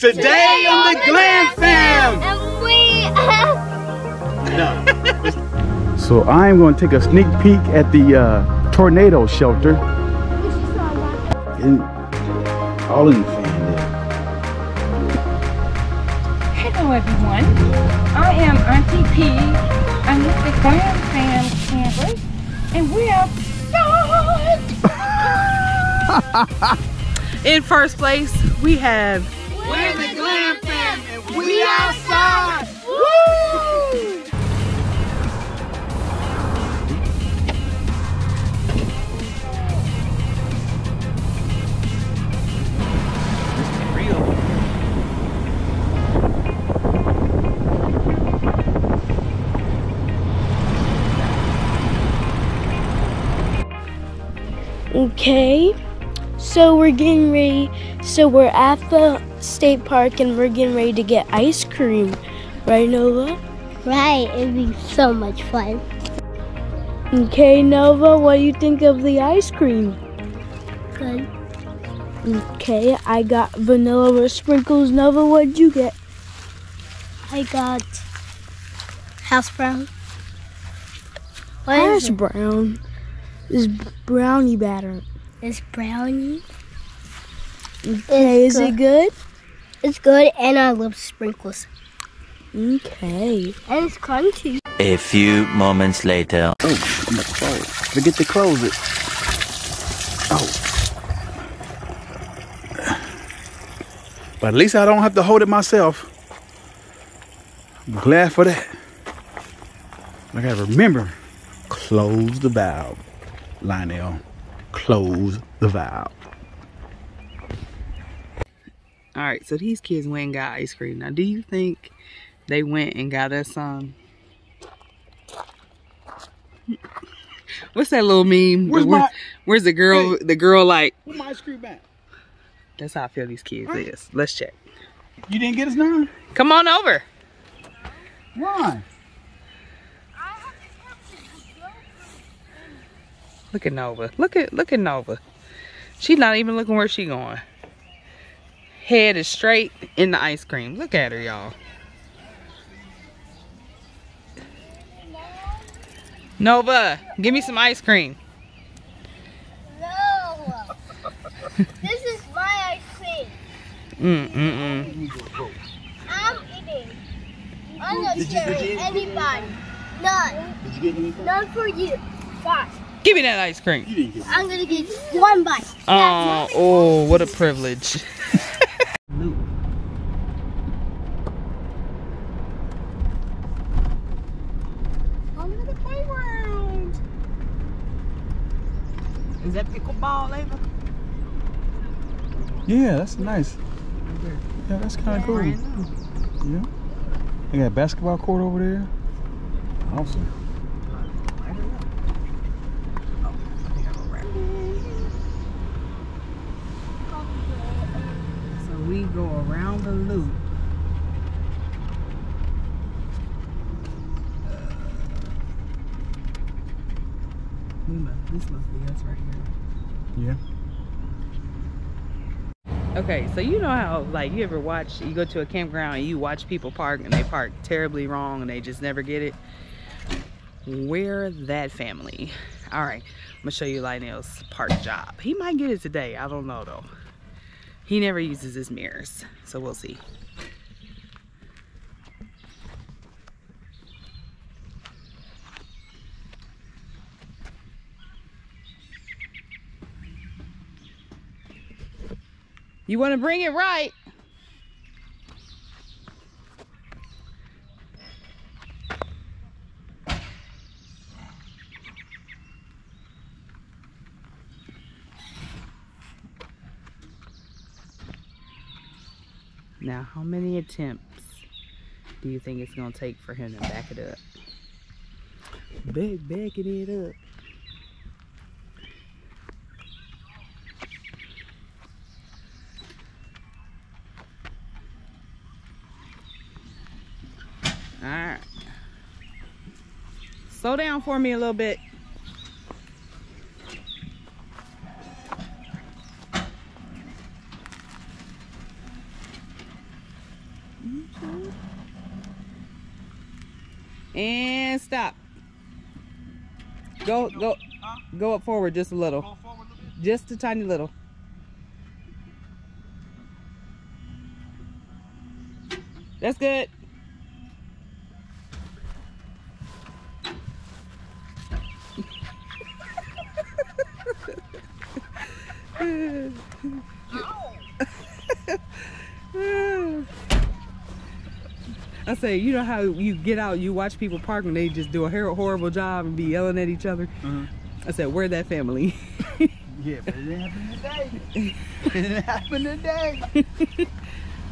Today on the Glam Fam! And we So I'm going to take a sneak peek at the tornado shelter. All in the fan there. Hello everyone, I am Auntie P. I'm with the Glam Fam campers, and we're outside. In first place, we have We're the Glam Fam and we outside! Woo! Okay, so we're getting ready. So we're at the state park and we're getting ready to get ice cream. Right, Nova? Right, it'd be so much fun. Okay, Nova, what do you think of the ice cream? Good. Okay, I got vanilla with sprinkles. Nova, what'd you get? I got house brown. What Hash is it? brown. Is brownie batter. It's brownie. Okay, is it good? It's good, and I love sprinkles. Okay. And it's crunchy. A few moments later. Oh, I'm gonna close. Forget to close it. Oh. But at least I don't have to hold it myself. I'm glad for that. I gotta remember, close the valve. Lionel, close the valve. All right, so these kids went and got ice cream. Now, do you think they went and got us some? What's that little meme? Where's the girl? Hey, the girl like. Where's my ice cream back? That's how I feel these kids is. Let's check. You didn't get us none? Come on over. Why? Look at Nova. Look at Nova. She's not even looking where she going. Head is straight in the ice cream. Look at her, y'all. Nova, give me some ice cream. No! This is my ice cream. I'm eating. I'm not sharing anybody. None. Did you get anything? None for you. Fine. Give me that ice cream. You didn't get I'm gonna get one bite. Oh, what a privilege. Oh, look at the playground. Is that pickleball, Ava? Yeah, that's nice. Yeah, that's kind of cool. Yeah. They got a basketball court over there. Awesome. So we go around the loop. This must be us right here. Yeah. Okay, so you know how, like, you ever watch, you go to a campground and you watch people park and they park terribly wrong and they just never get it? We're that family. All right, I'm gonna show you Lionel's park job. He might get it today, I don't know though. He never uses his mirrors, so we'll see. You want to bring it right? Now, how many attempts do you think it's going to take for him to back it up? Backing it up. Alright. Slow down for me a little bit. And stop. Go up forward just a little. Just a tiny little. That's good. I say, you know how you get out, you watch people park and they just do a horrible job and be yelling at each other? I said, we're that family. Yeah, but it didn't happen today. It didn't happen today.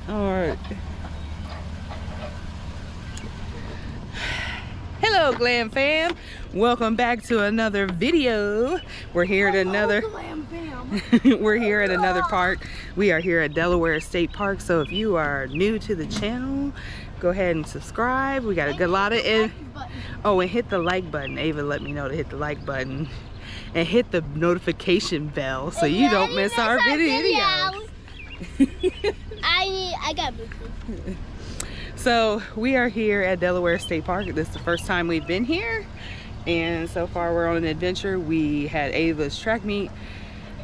All right. Hello, Glam Fam. Welcome back to another video. We're here at another we're here at another park. We are here at Delaware State Park. So if you are new to the channel, go ahead and subscribe. We got a good lot of and hit the like button. Ava let me know to hit the like button and hit the notification bell so you don't miss our videos. I got Bluetooth. So we are here at Delaware State Park. This is the first time we've been here, and so far we're on an adventure. We had Ava's track meet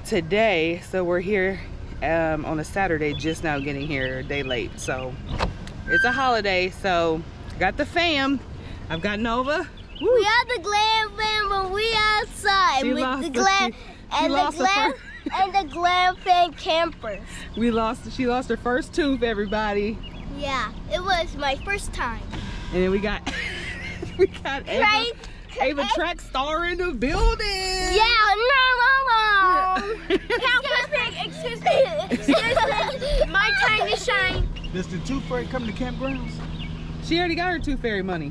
today, so we're here on a Saturday, just now getting here a day late. So it's a holiday, so got the fam. I've got Nova. Woo. We are the Glam Fam, but we outside with the Glam and the Glam Fan campers. She lost her first tooth, everybody. Yeah, it was my first time. And then we got Ava Track Star in the building. Yeah, no. Excuse me. My time to shine. Does the Tooth Fairy come to campgrounds? She already got her Tooth Fairy money.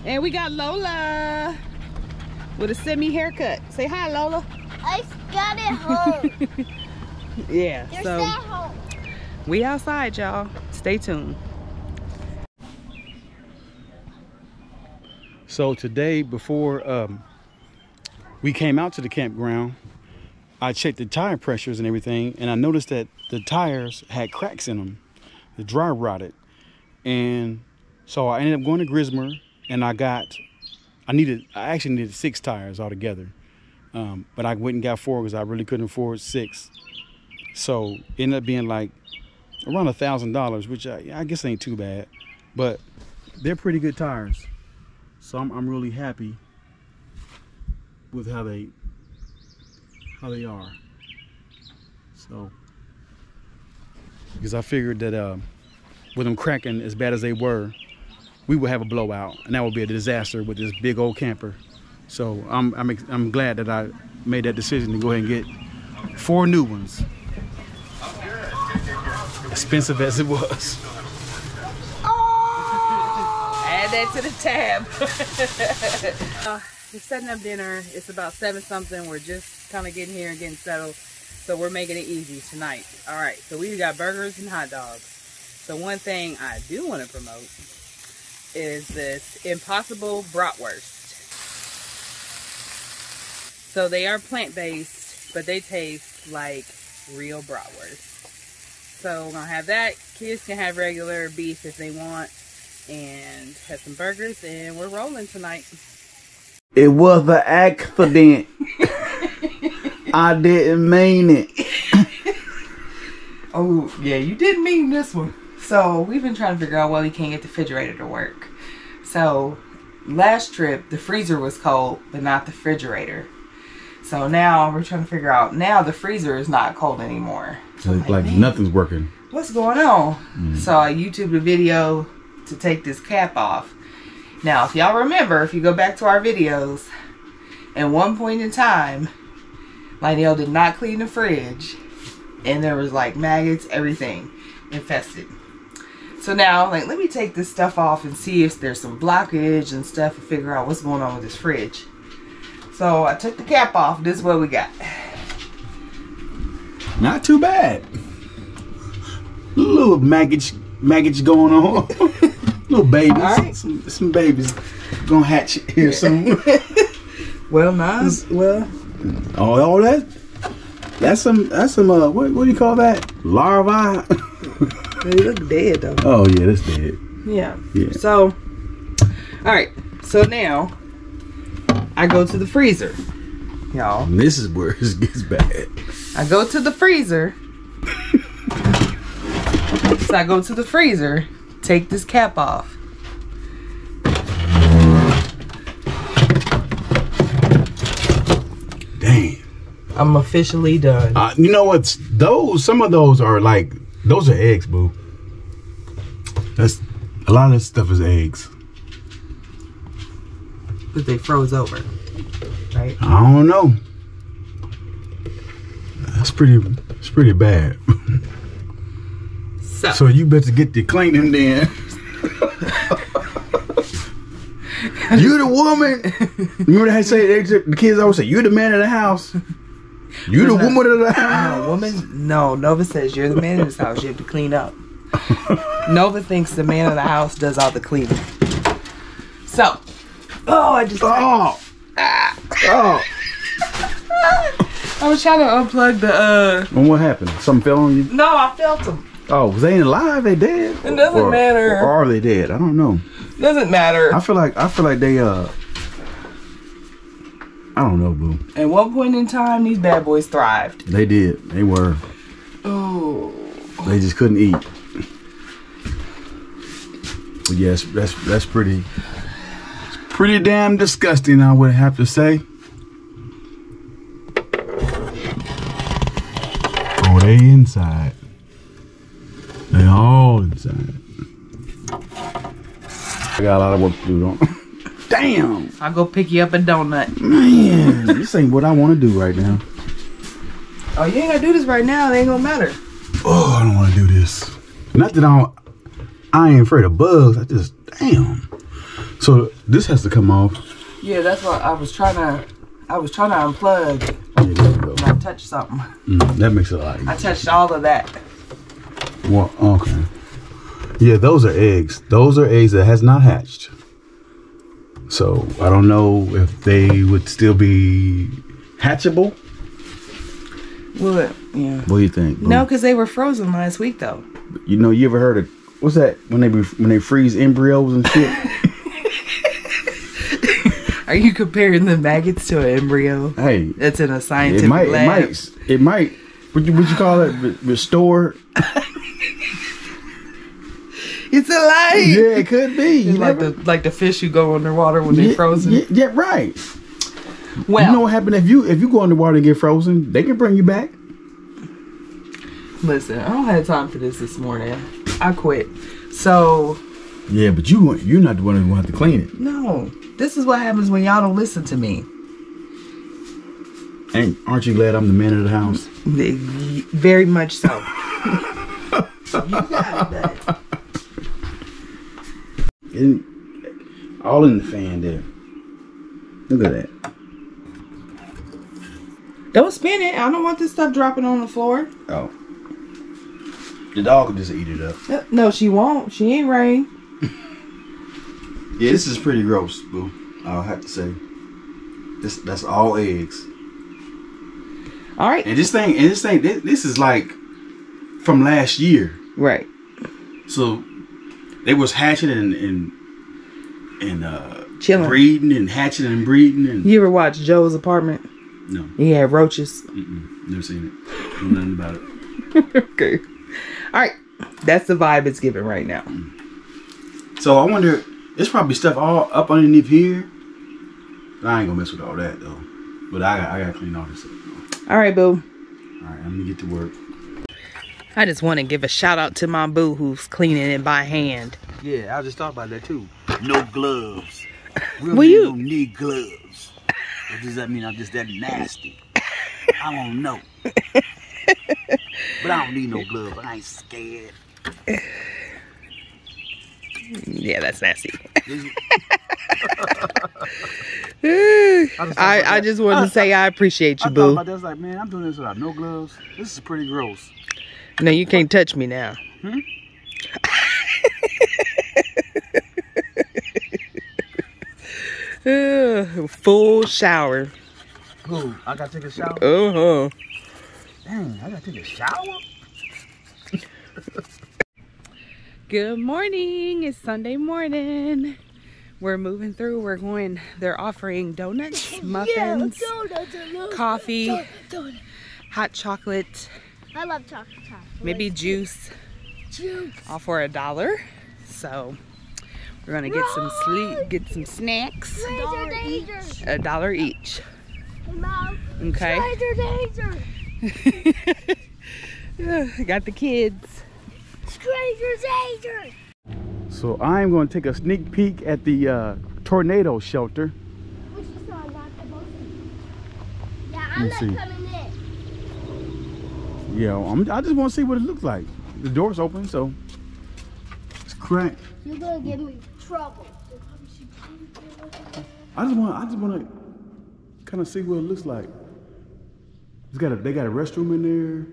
And we got Lola with a semi haircut. Say hi, Lola. I got it home. Yeah, They're so at home. We outside, y'all. Stay tuned. So today, before we came out to the campground, I checked the tire pressures and everything, and I noticed that the tires had cracks in them. The dry rotted. And so I ended up going to Grismer, and I actually needed 6 tires altogether. But I went and got 4 because I really couldn't afford 6. So it ended up being like around $1,000, which I guess ain't too bad, but they're pretty good tires. So I'm really happy with how they are. So because I figured that with them cracking as bad as they were, we would have a blowout, and that would be a disaster with this big old camper. So I'm glad that I made that decision to go ahead and get 4 new ones. Expensive as it was. Add that to the tab. We're setting up dinner. It's about 7 something. We're just kind of getting here and getting settled. So we're making it easy tonight. All right, so we got burgers and hot dogs. So one thing I do want to promote is this Impossible Bratwurst. So they are plant-based, but they taste like real bratwurst. So we're gonna have that. Kids can have regular beef if they want, and have some burgers, and we're rolling tonight. It was an accident. I didn't mean it. Oh yeah, you didn't mean this one. So we've been trying to figure out why we can't get the refrigerator to work. So last trip the freezer was cold, but not the refrigerator. So now we're trying to figure out, now the freezer is not cold anymore. So it's like nothing's working. What's going on? So I YouTubed a video to take this cap off. Now, if y'all remember, if you go back to our videos, at one point in time, Lionel did not clean the fridge, and there was like maggots, everything infested. So now, like, let me take this stuff off and see if there's some blockage and stuff and figure out what's going on with this fridge. So I took the cap off. This is what we got. Not too bad. Little maggots going on. Little babies. Right. Some babies gonna hatch here soon. Well, nice. Well, all that. That's some. What do you call that? Larvae. They look dead though. Oh yeah, that's dead. Yeah. Yeah. So, all right. So now, I go to the freezer, y'all. And this is where it gets bad. I go to the freezer. So I go to the freezer, take this cap off. Dang. I'm officially done. You know what's those? Some of those are like, those are eggs, boo. That's a lot of this stuff is eggs. But they froze over, right? I don't know. It's pretty bad. So you better get the cleaning then. You the woman. Remember how they say the kids always say, "You the man of the house. You the woman of the house." No, woman. No, Nova says you're the man of this house. You have to clean up. Nova thinks the man of the house does all the cleaning. So, I was trying to unplug the. And what happened? Something fell on you? No, I felt them. Oh, was they ain't alive? They dead? It doesn't matter. Or are they dead? I don't know. Doesn't matter. I feel like they I don't know, boo. At one point in time, these bad boys thrived. They did. They were. Oh. They just couldn't eat. But yes, that's pretty. It's pretty damn disgusting, I would have to say. Oh, they inside. They all inside. I got a lot of work to do, don't I? Damn! I'll go pick you up a donut. Man, this ain't what I want to do right now. Oh, you ain't gotta do this right now. It ain't gonna matter. Oh, I don't want to do this. Not that I ain't afraid of bugs. I just, damn. So this has to come off. Yeah, that's what I was trying to unplug. Yeah, there you go. And I touched something. That makes it a lot easier. I touched all of that. Well, okay. Yeah, those are eggs. Those are eggs that has not hatched. So I don't know if they would still be hatchable. What? Yeah. What do you think? No, because they were frozen last week, though. You know, you ever heard of what's that when they freeze embryos and shit? Are you comparing the maggots to an embryo? Hey, that's in a scientific lab. It might. What you call it? Restored. It's alive. Yeah, it could be. Like the fish who go underwater when they're frozen. Yeah, right. Well, you know what happened if you go underwater and get frozen? They can bring you back. Listen, I don't have time for this morning. I quit. So. Yeah, but you're not the one who have to clean it. No, this is what happens when y'all don't listen to me. And aren't you glad I'm the man of the house? Very much so. You got it, bud. All in the fan there. Look at that. Don't spin it. I don't want this stuff dropping on the floor. Oh. The dog will just eat it up. No, she won't. She ain't Rain. Yeah, this is pretty gross, boo. I'll have to say. That's all eggs. All right. And this is like from last year. Right. So they was hatching and chilling, breeding and hatching and breeding. And you ever watch Joe's Apartment? No. He had roaches. Never seen it. Know nothing about it. Okay. All right. That's the vibe it's giving right now. So I wonder, there's probably stuff all up underneath here. I ain't gonna mess with all that though. But I gotta clean all this up. All right, boo. All right, I'm gonna get to work. I just want to give a shout out to my boo who's cleaning it by hand. Yeah, I just thought about that too. No gloves. We don't need gloves. Or does that mean I'm just that nasty? I don't know. But I don't need no gloves. I ain't scared. Yeah, that's nasty. I just wanted to say I appreciate you, boo. I thought about that. I was like, man, I'm doing this without no gloves. This is pretty gross. No, you can't touch me now. Full shower. Ooh, I gotta take a shower? Uh-huh. Dang, I gotta take a shower? Good morning. It's Sunday morning. We're moving through. We're going. They're offering donuts, muffins, coffee, hot chocolate. I love chocolate. Maybe juice. All for $1. So we're gonna get some sleep, get some snacks. $1 each. Mom, Okay. Got the kids. Stranger danger. So I'm going to take a sneak peek at the tornado shelter. Which is not supposed to. Yeah, Let I'm me not see. coming in. Yeah, I just want to see what it looks like. The door's open, so it's cracked. You're gonna give me trouble. I just want to kind of see what it looks like. They got a restroom in there.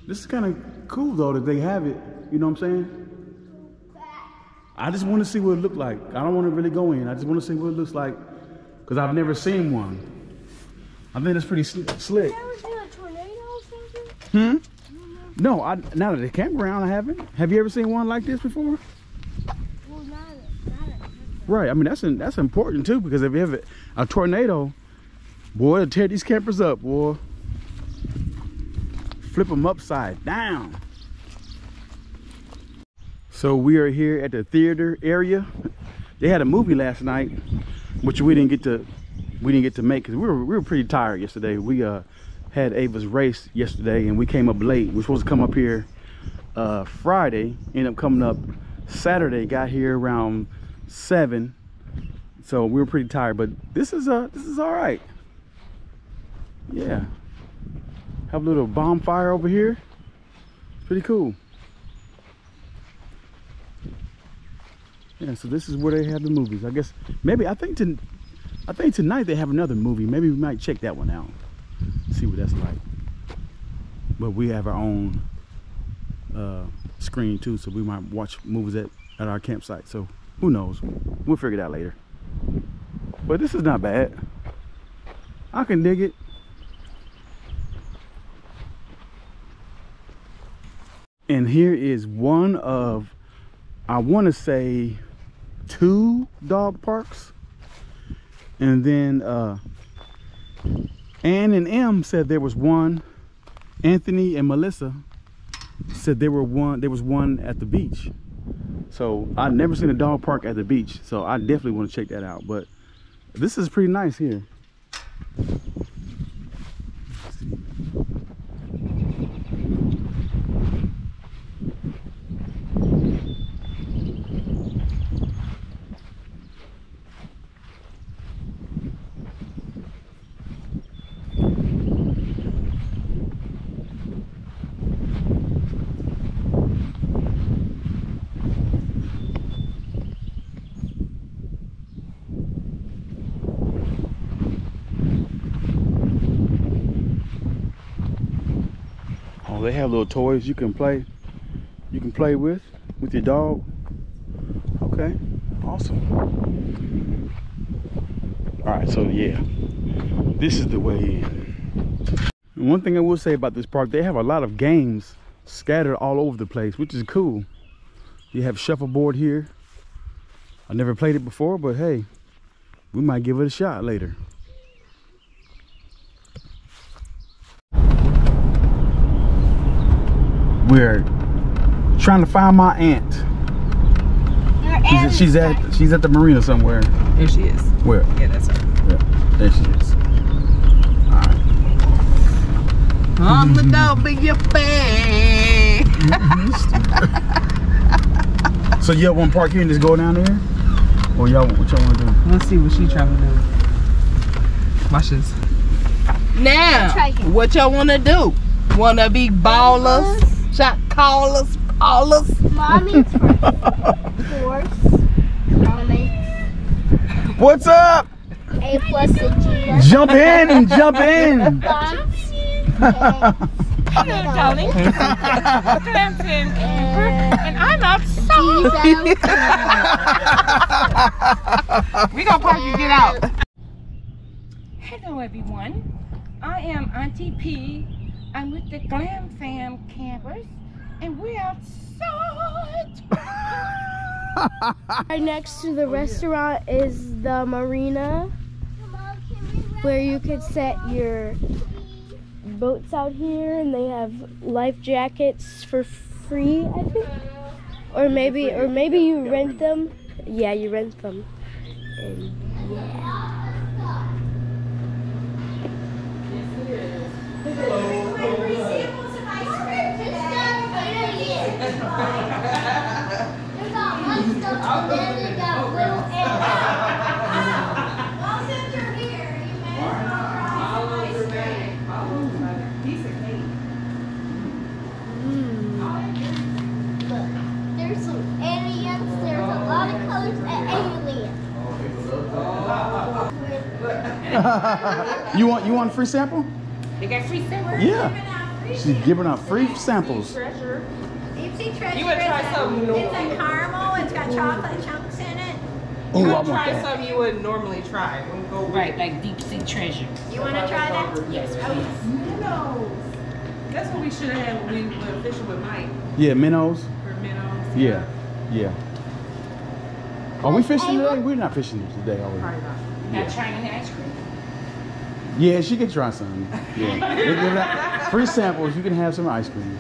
This is kind of cool though that they have it. You know what I'm saying? I just want to see what it looks like. I don't want to really go in. I just want to see what it looks like because I've never seen one. I think that's pretty slick. Ever seen a tornado or something? No, not at the campground. I haven't. Have you ever seen one like this before? Well, not Right. I mean, that's important too because if you have a tornado, boy, it'll tear these campers up, boy. Flip them upside down. So we are here at the theater area. They had a movie last night, which we didn't get to make because we were pretty tired yesterday. We had Ava's race yesterday and we came up late. We were supposed to come up here Friday, ended up coming up Saturday, got here around 7. So we were pretty tired, but this is all right. Yeah. Have a little bonfire over here. Pretty cool. Yeah, so this is where they have the movies. I guess maybe I think tonight they have another movie. Maybe we might check that one out. See what that's like. But we have our own screen too, so we might watch movies at our campsite. So who knows? We'll figure it out later. But this is not bad. I can dig it. And here is one of, I want to say, 2 dog parks. And then Ann and M said there was one. Anthony and Melissa said there was one at the beach. So I've never seen a dog park at the beach, so I definitely want to check that out. But this is pretty nice here. They have little toys you can play with your dog. Okay, awesome. All right, so yeah, this is the way in. And one thing I will say about this park, they have a lot of games scattered all over the place, which is cool. You have shuffleboard here. I never played it before, but hey, we might give it a shot later. We're trying to find my aunt. She's at the marina somewhere. There she is. Where? Yeah, that's her. Yeah, there she is. All right. I'm the dog in your face. So y'all want to park here and just go down there, or what y'all want to do? Let's see what she trying to do. Watch this. Now, what y'all want to do? Want to be ballers? Shot callers, ballers. Mommy's first. What's up? A plus a G. Jump in, jump in. Hello, darling. Clemson, and I'm outside. We gonna park you get out. Hello, everyone. I am Auntie P. I'm with the Glam Fam campers, and we're outside. Right next to the restaurant is the marina, where you could set your boats out here, and they have life jackets for free, I think. Or maybe you rent them. Yeah, you rent them. And yeah. There's some aliens. There's a lot of colors and aliens. You want a free sample? They got free samples? Yeah. She's giving out free samples. Treasure. Deep sea treasure. You would try something It's a caramel. It's got chocolate chunks in it. Oh, I You want try that. something you wouldn't normally try. Go Right, like deep sea treasure. You want to try that? Yes. Oh, yes. Minnows. That's what we should have had when we were fishing with Mike Yeah, minnows. for minnows. Yeah, yeah. Are we fishing today? We're not fishing today, are we? Probably not. Not trying any ice cream. Yeah, she can try some. Yeah. They give out free samples. You can have some ice cream.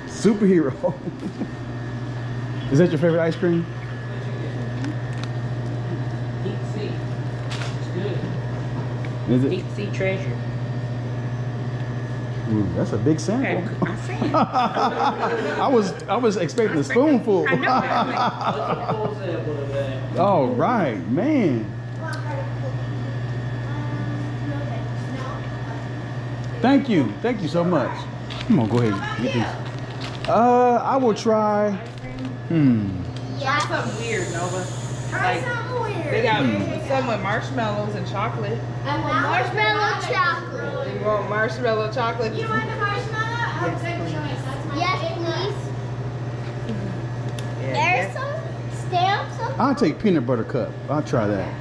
Superhero. Is that your favorite ice cream? Deep sea. It's good. Is it? Deep sea treasure. Ooh, that's a big sample. I said. I was expecting a spoonful. I know. Oh right, man. Thank you so much. Come on, go ahead. Get these. I will try. Try something weird, Nova. Try something weird. They got some with marshmallows and chocolate. I want marshmallow chocolate. You want marshmallow chocolate? You want the marshmallow? Oh, good choice. That's my Yes, favorite. please. There's some stamps. I'll take peanut butter cup. I'll try that.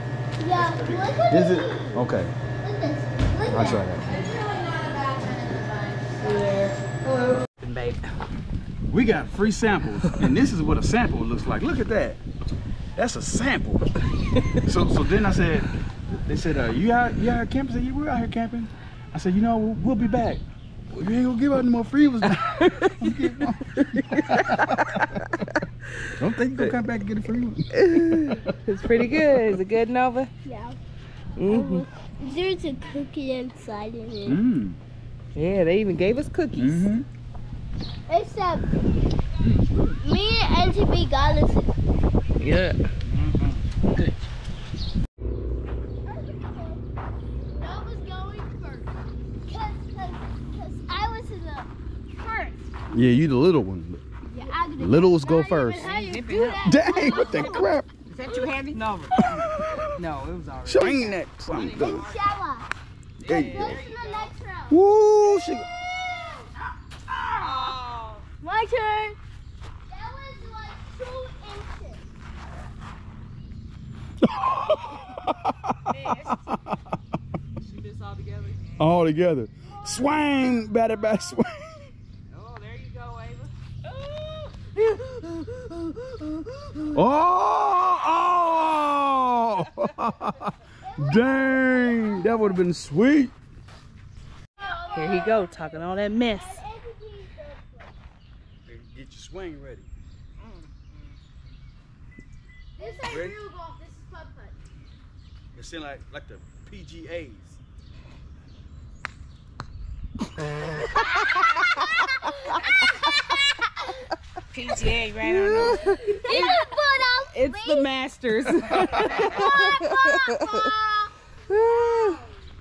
Yeah, look at Is it? these. Okay, Look at this. Look I'll at try it. that. It's really not a bad kind of bunch. Babe. We got free samples, and this is what a sample looks like. Look at that. That's a sample. so then I said, they said, you out camping? I said, yeah, we're out here camping. I said, you know, we'll be back. Well, you ain't gonna give out no more free ones. Don't think you're gonna come back and get a free one. It's pretty good. Is it good, Nova? Yeah. Mm-hmm. There's a cookie inside of it. Mm. Yeah, they even gave us cookies. Mm-hmm. Except me and Auntie P got us. Yeah. Good. I was going first. Because I was in the first. Yeah, you the little one. Yeah, I'm gonna Littles go first. How you do that? Dang, what the crap? Is that too heavy? No. No, it was alright. Swing that something. Shower. There you Go go. to the next round. Woo! She... My turn. That was like 2 inches. Shoot this all together. All together. Swing, batter, swing. Oh, there you go, Ava. Oh! Dang, that would have been sweet. Here he go, talking all that mess. Get your swing ready. This ain't Ready? real golf. This is putt-putt. It's in like the PGAs. PGA right on there. It's the Masters. All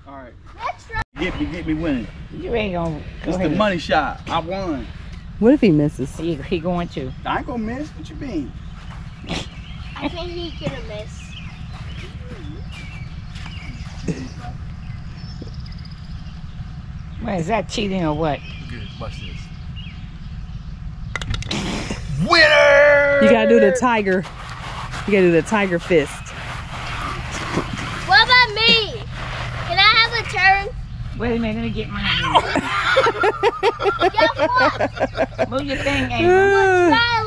right. Next round. Get me winning. You ain't gonna go It's the ahead. money shot. I won. What if he misses? He going to. I ain't gonna miss. What you mean? I think he's gonna miss. What, is that cheating or what? Good. Watch this. Winner! You gotta do the tiger. You gotta do the tiger fist. What about me? Can I have a turn? Wait a minute, let me get mine. Guess what? Move your thing, Ava. Try a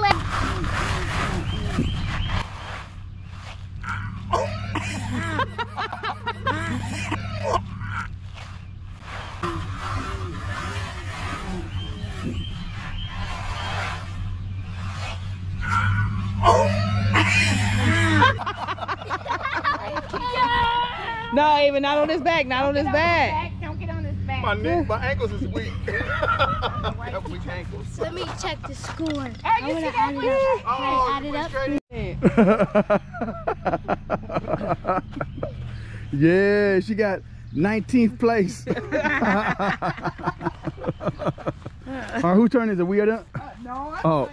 No, even not on his back. Not on his back. Don't get on his back. My neck, my ankles is weak. I have weak ankles. Let me check the score. you I see want to that add it up. Can I add it up? Yeah, she got 19th place. All right, whose turn is it? We are done? No, Oh.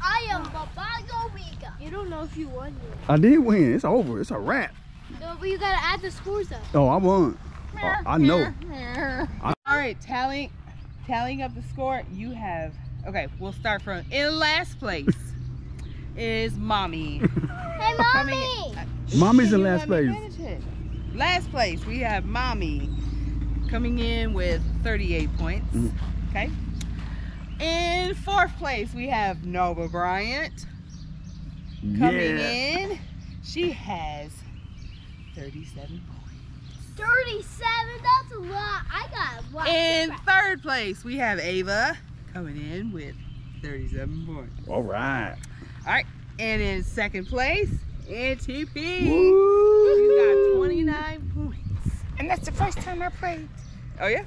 I am Babago Riga. You don't know if you won yet. I did win. It's over. It's a wrap. No, but you gotta add the scores up. Oh, I won. Oh, I know. All right, tallying up the score. You have. Okay, we'll start from in last place is Mommy. Hey, Mommy. Mommy's in You last let me place. finish it. Last place we have Mommy coming in with 38 points. Okay. In fourth place we have Nova Bryant coming in. She has 37 points. 37, that's a lot. I got what? In third place we have Ava coming in with 37 points. All right. All right. And in second place, Auntie P. She's got 29 points. And that's the first time I played. Oh yeah.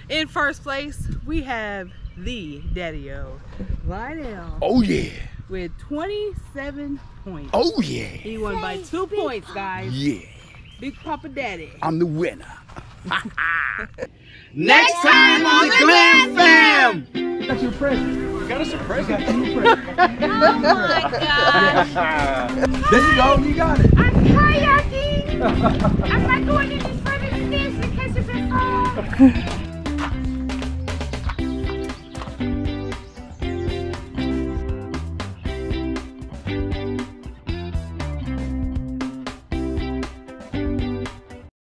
In first place, we have the Daddy-O, Lionel, Oh, yeah. with 27 points. Oh, yeah. He won by 2 points, guys. Yeah. Big Papa Daddy. I'm the winner. Next time on the Glam Fam. That's your present. You got us a present. You got two presents. Oh my gosh. There you go. You got it. I'm kayaking. I'm not going any further than this because of it.